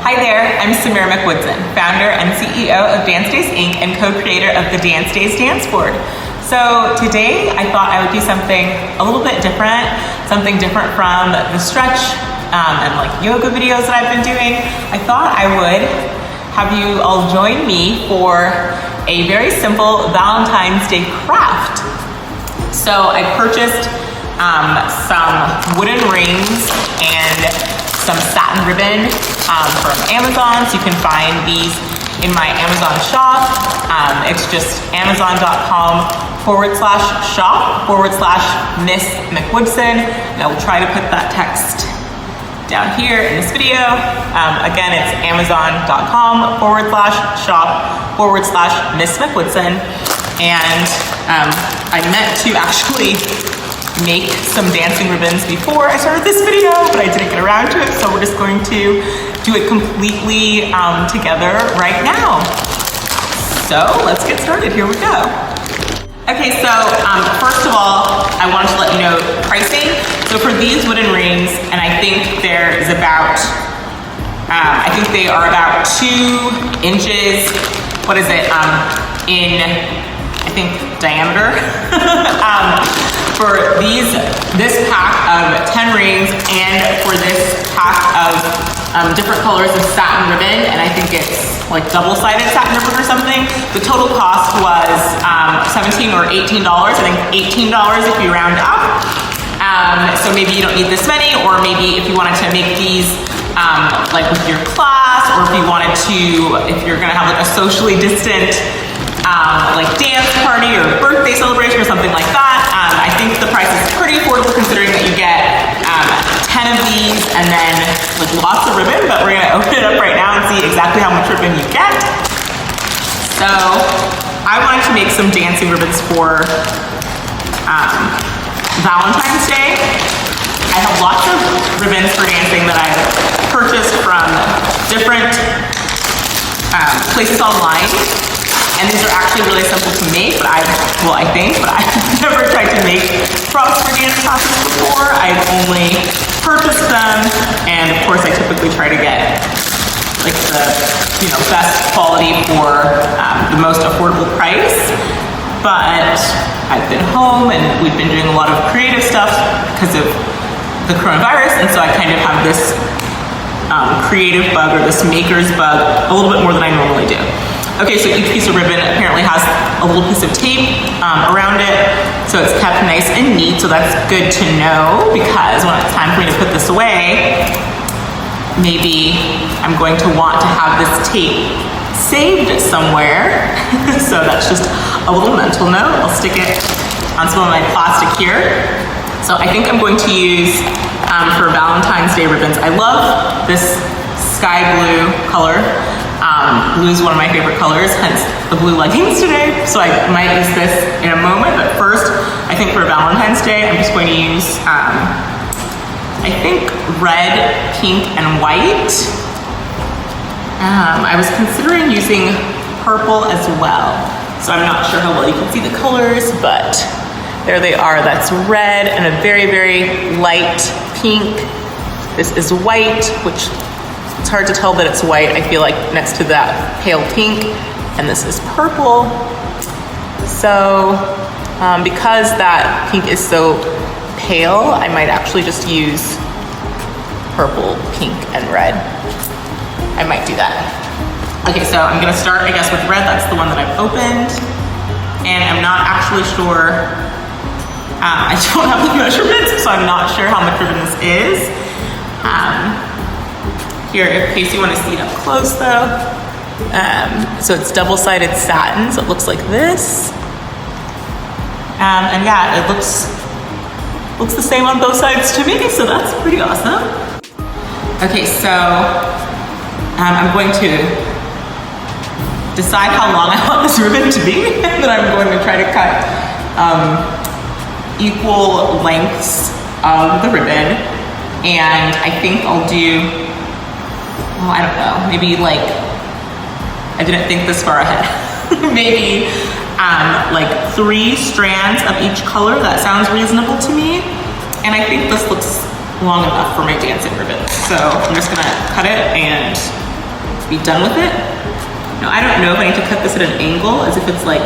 Hi there, I'm Samira McWoodson, founder and CEO of Daze Inc. and co-creator of the Daze dance board. So today I thought I would do something a little bit different, something different from the stretch and like yoga videos that I've been doing. I thought I would have you all join me for a very simple Valentine's Day craft. So I purchased some wooden rings and some satin ribbon from Amazon. So you can find these in my Amazon shop. It's just amazon.com/shop/Miss McWoodson. And I will try to put that text down here in this video. Again, it's amazon.com/shop/Miss McWoodson. And I meant to actually make some dancing ribbons before I started this video, but I didn't get around to it, so we're just going to do it completely together right now. So let's get started, here we go. Okay, so first of all, I wanted to let you know pricing. So for these wooden rings, and I think there's about, I think they are about 2 inches, what is it, in, I think, diameter. For this pack of 10 rings and for this pack of different colors of satin ribbon, and I think it's like double-sided satin ribbon or something, the total cost was $17 or $18. I think $18 if you round up. So maybe you don't need this many, or maybe if you wanted to make these like with your class, or if you wanted to, if you're gonna have like a socially distant like dance party or birthday celebration or something like that. I think the price is pretty affordable considering that you get 10 of these and then like lots of ribbon, but we're gonna open it up right now and see exactly how much ribbon you get. So I wanted to make some dancing ribbons for Valentine's Day. I have lots of ribbons for dancing that I've purchased from different places online. And these are actually really simple to make, but I've never tried to make props for dance classes before. I've only purchased them, and of course I typically try to get like the best quality for the most affordable price. But I've been home and we've been doing a lot of creative stuff because of the coronavirus, and so I kind of have this creative bug, or this maker's bug, a little bit more than I normally do. Okay, so each piece of ribbon apparently has a little piece of tape around it, so it's kept nice and neat, so that's good to know, because when it's time for me to put this away, maybe I'm going to want to have this tape saved somewhere. So that's just a little mental note. I'll stick it on some of my plastic here. So I think I'm going to use, for Valentine's Day ribbons, I love this sky blue color. Blue is one of my favorite colors, hence the blue leggings today. So I might use this in a moment, but first, I think for Valentine's Day, I'm just going to use, I think, red, pink, and white. I was considering using purple as well. So I'm not sure how well you can see the colors, but there they are. That's red and a very, very light pink. This is white, which it's hard to tell that it's white, I feel like, next to that pale pink, and this is purple. So because that pink is so pale, I might actually just use purple, pink, and red. I might do that. Okay, so I'm gonna start, I guess, with red. That's the one that I've opened, and I'm not actually sure, I don't have the measurements, so I'm not sure how much ribbon this is. Here, in case you want to see it up close though. So it's double-sided satin, so it looks like this. And yeah, it looks the same on both sides to me, so that's pretty awesome. Okay, so I'm going to decide how long I want this ribbon to be, and then I'm going to try to cut equal lengths of the ribbon. And I think I'll do, well, I don't know, maybe like, I didn't think this far ahead. Maybe like 3 strands of each color. That sounds reasonable to me. And I think this looks long enough for my dancing ribbon. So I'm just gonna cut it and be done with it. Now I don't know if I need to cut this at an angle, as if it's like,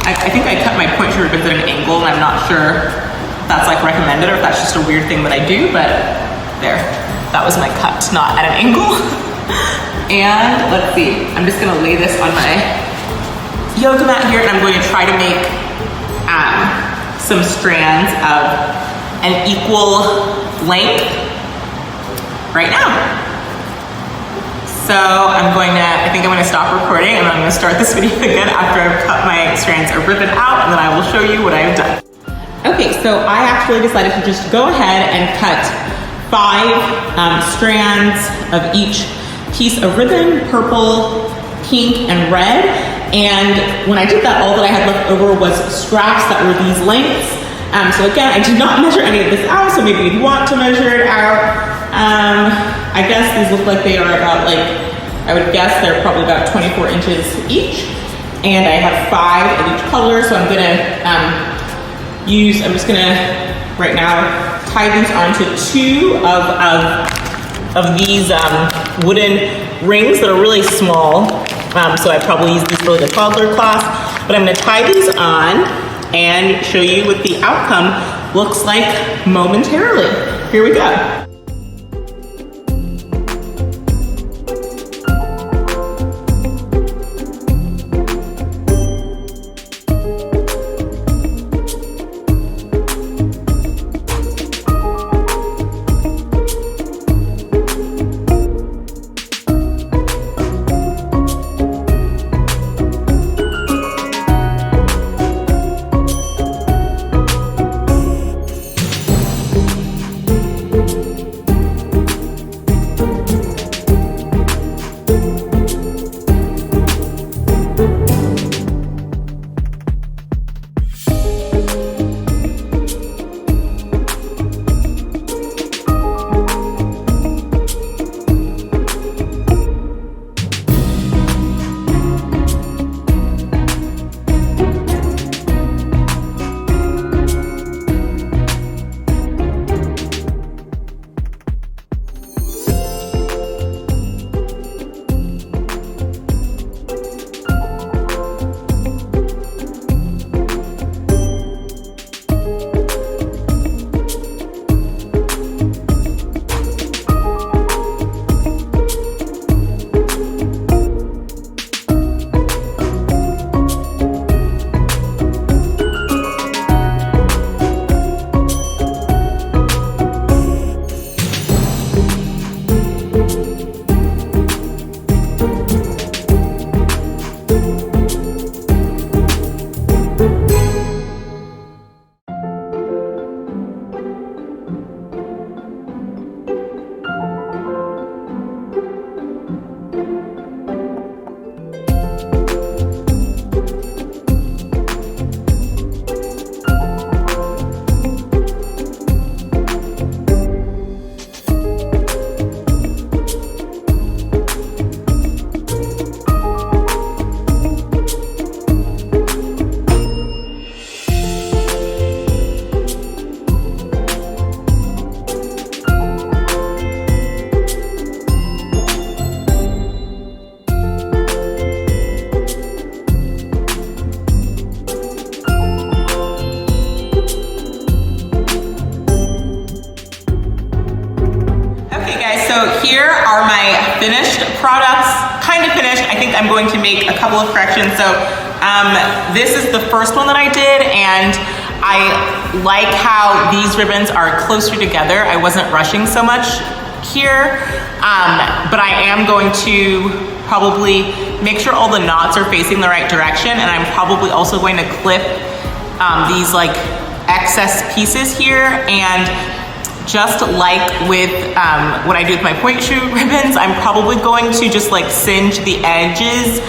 I think I cut my point shoe ribbons at an angle, and I'm not sure if that's like recommended or if that's just a weird thing that I do, but there, that was my cut, not at an angle. And let's see, I'm just gonna lay this on my yoga mat here, and I'm going to try to make some strands of an equal length right now. So I think I'm gonna stop recording, and I'm gonna start this video again after I've cut my strands of ribbon out, and then I will show you what I've done. Okay, so I actually decided to just go ahead and cut 5 strands of each piece of ribbon, purple, pink, and red. And when I did that, all that I had left over was scraps that were these lengths. So again, I did not measure any of this out, so maybe you'd want to measure it out. I guess these look like they are about, like, I would guess they're probably about 24 inches each. And I have 5 of each color, so I'm just gonna right now tie these onto 2 of these wooden rings that are really small. So I probably use these for the toddler class, but I'm gonna tie these on and show you what the outcome looks like momentarily. Here we go. Finished products, kind of finished. I think I'm going to make a couple of corrections. So this is the first one that I did, and I like how these ribbons are closer together. I wasn't rushing so much here, but I am going to probably make sure all the knots are facing the right direction, and I'm probably also going to clip these like excess pieces here. And just like with what I do with my point shoe ribbons, I'm probably going to just like singe the edges,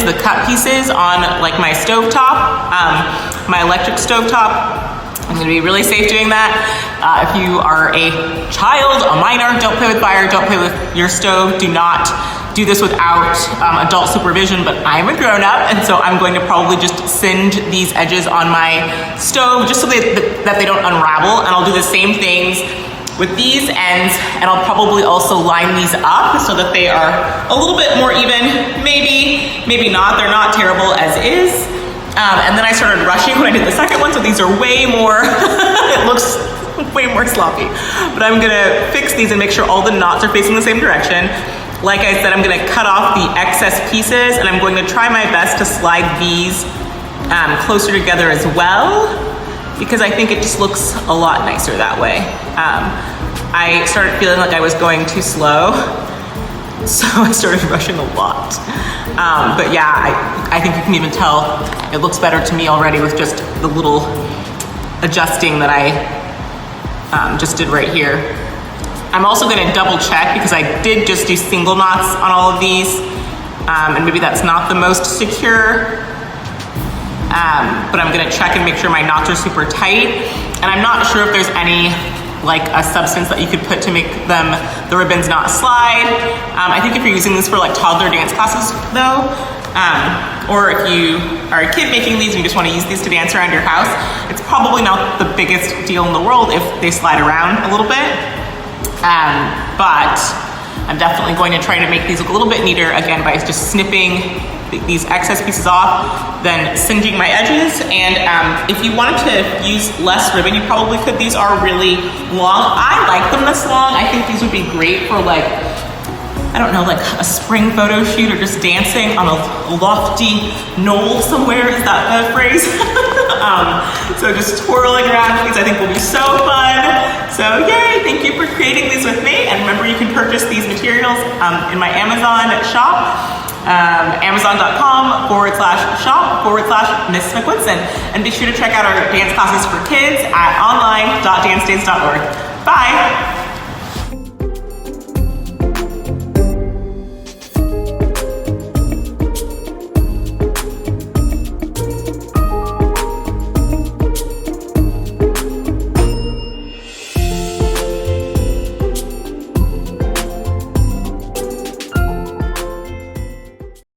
the cut pieces on like my stovetop, my electric stovetop. I'm gonna be really safe doing that. If you are a child, a minor, don't play with fire, don't play with your stove. Do not do this without adult supervision, but I'm a grown up, and so I'm going to probably just singe these edges on my stove just so that they don't unravel, and I'll do the same things with these ends, and I'll probably also line these up so that they are a little bit more even. Maybe not, they're not terrible as is. And then I started rushing when I did the second one, so these are way more, it looks way more sloppy. But I'm gonna fix these and make sure all the knots are facing the same direction. Like I said, I'm gonna cut off the excess pieces, and I'm going to try my best to slide these closer together as well, because I think it just looks a lot nicer that way. I started feeling like I was going too slow, so I started rushing a lot. But yeah, I think you can even tell it looks better to me already with just the little adjusting that I just did right here. I'm also gonna double check, because I did just do single knots on all of these, and maybe that's not the most secure. But I'm gonna check and make sure my knots are super tight. And I'm not sure if there's any, like a substance that you could put to make the ribbons not slide. I think if you're using this for like toddler dance classes though, or if you are a kid making these and you just wanna use these to dance around your house, it's probably not the biggest deal in the world if they slide around a little bit. But I'm definitely going to try to make these look a little bit neater, again, by just snipping these excess pieces off, then singeing my edges. And if you wanted to use less ribbon, you probably could. These are really long. I like them this long. I think these would be great for like, I don't know, like a spring photo shoot or just dancing on a lofty knoll somewhere. Is that the phrase? So just twirling around with these I think will be so fun. So yay, thank you for creating these with me. And remember, you can purchase these materials in my Amazon shop. Amazon.com/shop/Miss McWoodson. And be sure to check out our dance classes for kids at online.dancedaze.org. Bye.